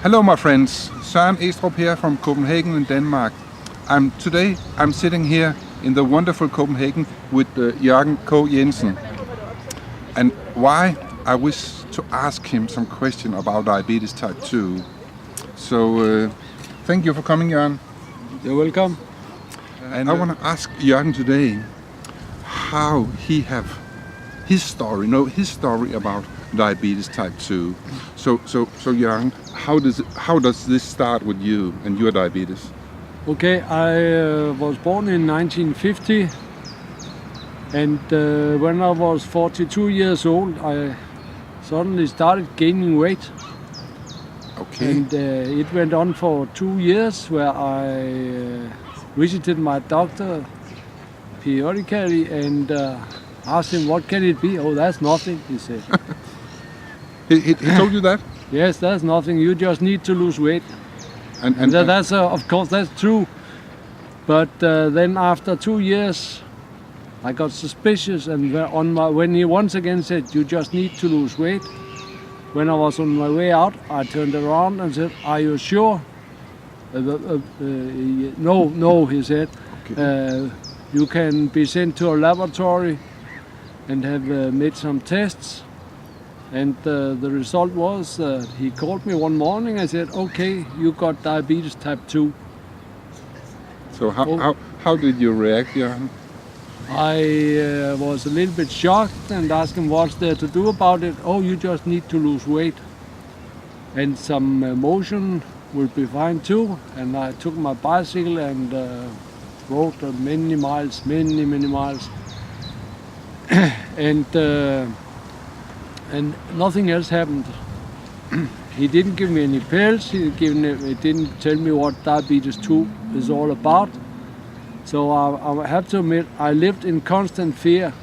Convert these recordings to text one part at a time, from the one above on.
Hello my friends, Søren Estrup here from Copenhagen in Denmark. Today I'm sitting here in the wonderful Copenhagen with Jørgen K. Jensen. And why? I wish to ask him some question about diabetes type 2. So thank you for coming, Jørgen. You're welcome. And I want to ask Jørgen today how he have his story about diabetes type 2. So Jørgen, how does this start with you and your diabetes? Okay, I was born in 1950, and when I was 42 years old, I suddenly started gaining weight. Okay. And it went on for 2 years, where I visited my doctor periodically and asked him, what can it be? Oh, that's nothing, he said. He told you that? Yes, that's nothing. You just need to lose weight. And that's of course that's true. But then after 2 years, I got suspicious, and when he once again said, "You just need to lose weight," when I was on my way out, I turned around and said, "Are you sure?" No, he said. Okay. You can be sent to a laboratory and have made some tests. And the result was he called me one morning and said, "Okay, you got diabetes type 2." So how did you react, Jørgen? I was a little bit shocked and asked him, "What's there to do about it?" "Oh, you just need to lose weight. And some motion will be fine too." And I took my bicycle and rode many miles. And nothing else happened. He didn't give me any pills. He didn't tell me what diabetes 2 is all about. So I have to admit, I lived in constant fear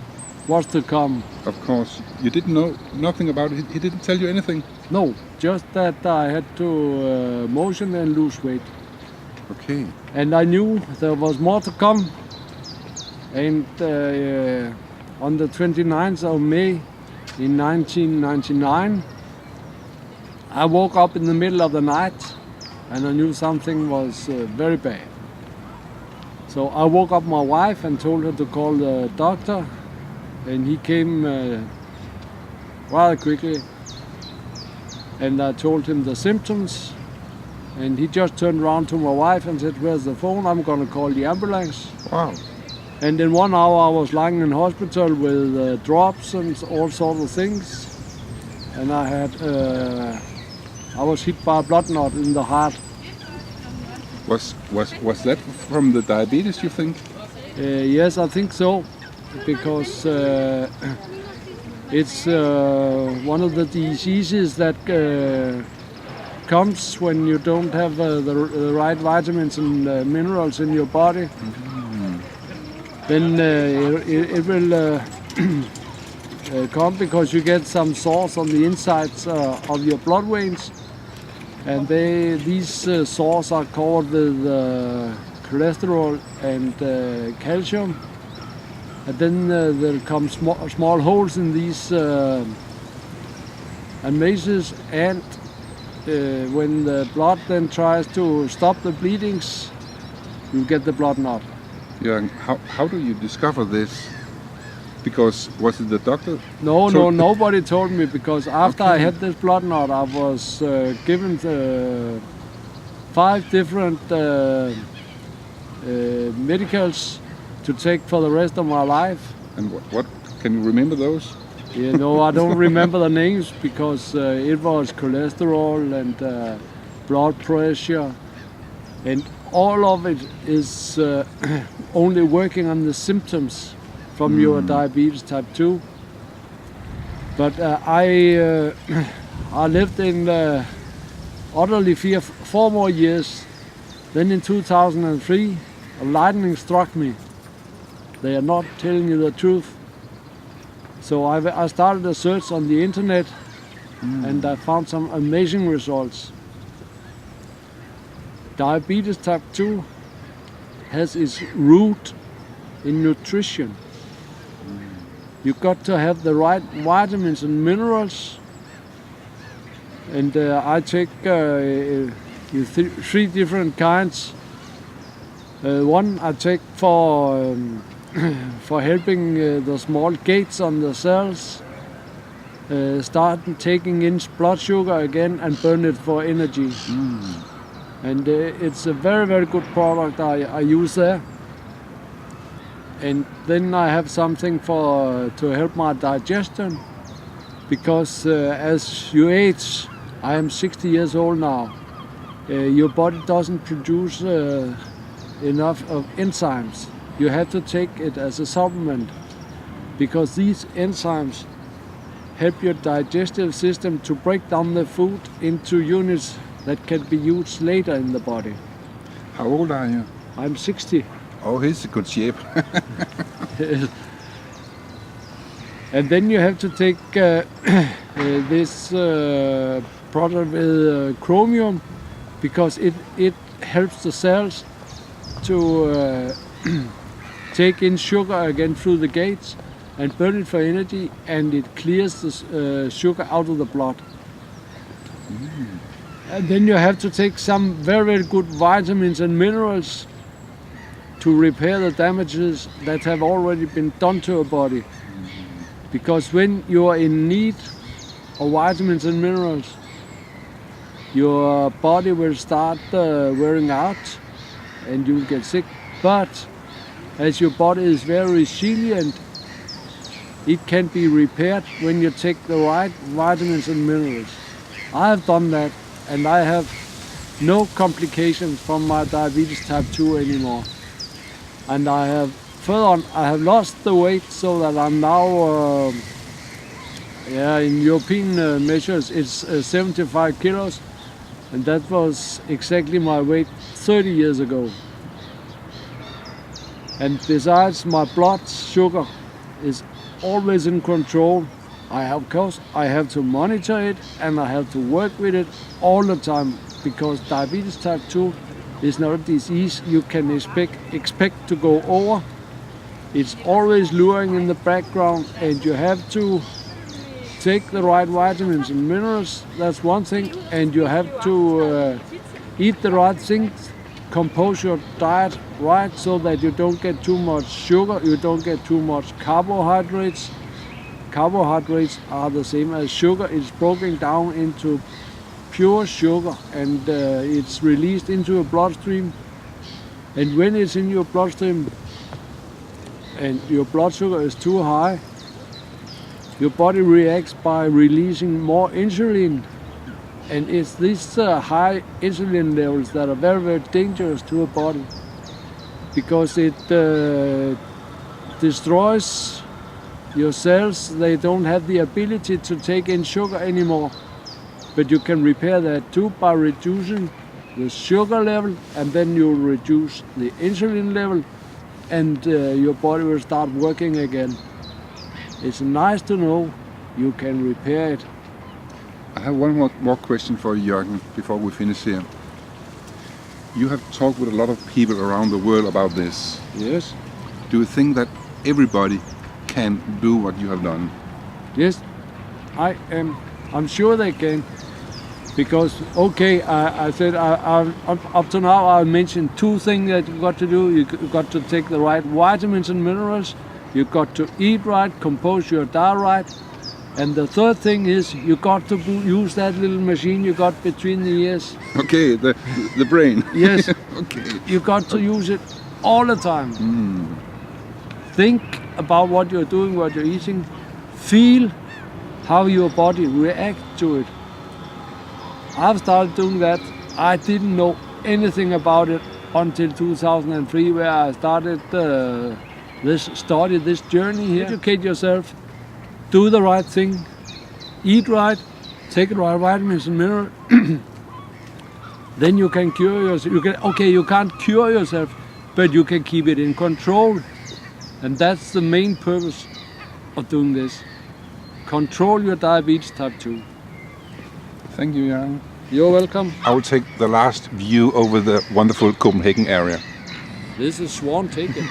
what's to come. Of course. You didn't know nothing about it. He didn't tell you anything? No, just that I had to motion and lose weight. Okay. And I knew there was more to come. And on the 29th of May in 1999, I woke up in the middle of the night and I knew something was very bad. So I woke up my wife and told her to call the doctor, and he came rather quickly, and I told him the symptoms, and he just turned around to my wife and said, "Where's the phone? I'm going to call the ambulance." Wow. And in 1 hour I was lying in hospital with drops and all sorts of things, and I was hit by a blood knot in the heart. Was that from the diabetes, you think? Yes, I think so, because it's one of the diseases that comes when you don't have the right vitamins and minerals in your body. Mm-hmm. Then it will come because you get some sores on the insides of your blood veins, and these sores are covered with cholesterol and calcium, and then there come small holes in these masses, and when the blood then tries to stop the bleedings, you get the blood knot. Yeah. How do you discover this? Because was it the doctor? No, nobody told me, because after I had this blood knot, I was given 5 different medicals to take for the rest of my life. And what can you remember those? I don't remember the names, because it was cholesterol and blood pressure, and all of it is only working on the symptoms from your diabetes type 2. But I lived in utterly fear 4 more years. Then in 2003, a lightning struck me. They are not telling you the truth. So I started a search on the internet, and I found some amazing results. Diabetes type 2 has its root in nutrition. You've got to have the right vitamins and minerals And I take three different kinds. One I take for for helping the small gates on the cells. Start taking in blood sugar again and burn it for energy. And it's a very, very good product I use there. And then I have something to help my digestion, because as you age, I am 60 years old now, your body doesn't produce enough of enzymes. You have to take it as a supplement, because these enzymes help your digestive system to break down the food into units that can be used later in the body. How old are you? I'm 60. Oh, he's in good shape. And then you have to take this product with chromium, because it helps the cells to take in sugar again through the gates and burn it for energy, and it clears the sugar out of the blood. And then you have to take some very, very good vitamins and minerals to repair the damages that have already been done to your body. Because when you are in need of vitamins and minerals, your body will start wearing out and you will get sick. But as your body is very resilient, it can be repaired when you take the right vitamins and minerals. I have done that, and I have no complications from my diabetes type 2 anymore. And I have lost the weight, so that I'm now, in European measures, it's 75 kilos. And that was exactly my weight 30 years ago. And besides, my blood sugar is always in control. Of course, I have to monitor it, and I have to work with it all the time, because diabetes type 2 is not a disease you can expect to go over. It's always luring in the background, and you have to take the right vitamins and minerals. That's one thing, and you have to eat the right things, compose your diet right, so that you don't get too much sugar, you don't get too much carbohydrates. Carbohydrates are the same as sugar. It's broken down into pure sugar, and it's released into your bloodstream. And when it's in your bloodstream and your blood sugar is too high, your body reacts by releasing more insulin. And it's these high insulin levels that are very, very dangerous to a body, because it destroys your cells. They don't have the ability to take in sugar anymore. But you can repair that too by reducing the sugar level, and then you'll reduce the insulin level, and your body will start working again. It's nice to know you can repair it. I have one more question for you, Jørgen, before we finish here. You have talked with a lot of people around the world about this. Yes. Do you think that everybody can do what you have done? Yes, I'm sure they can. Because, okay, I said up to now I mentioned two things that you got to do. You got to take the right vitamins and minerals. You got to eat right, compose your diet right. And the third thing is you got to use that little machine you got between the ears. Okay, the brain. Yes. Okay. You got to use it all the time. Think about what you're doing, what you're eating. Feel how your body reacts to it. I've started doing that. I didn't know anything about it until 2003, where I started this journey here. Educate yourself, do the right thing, eat right, take the right vitamins and minerals. Then you can cure yourself. You can't cure yourself, but you can keep it in control. And that's the main purpose of doing this. Control your diabetes type 2. Thank you, Jørgen. You're welcome. I will take the last view over the wonderful Copenhagen area. This is sworn taken.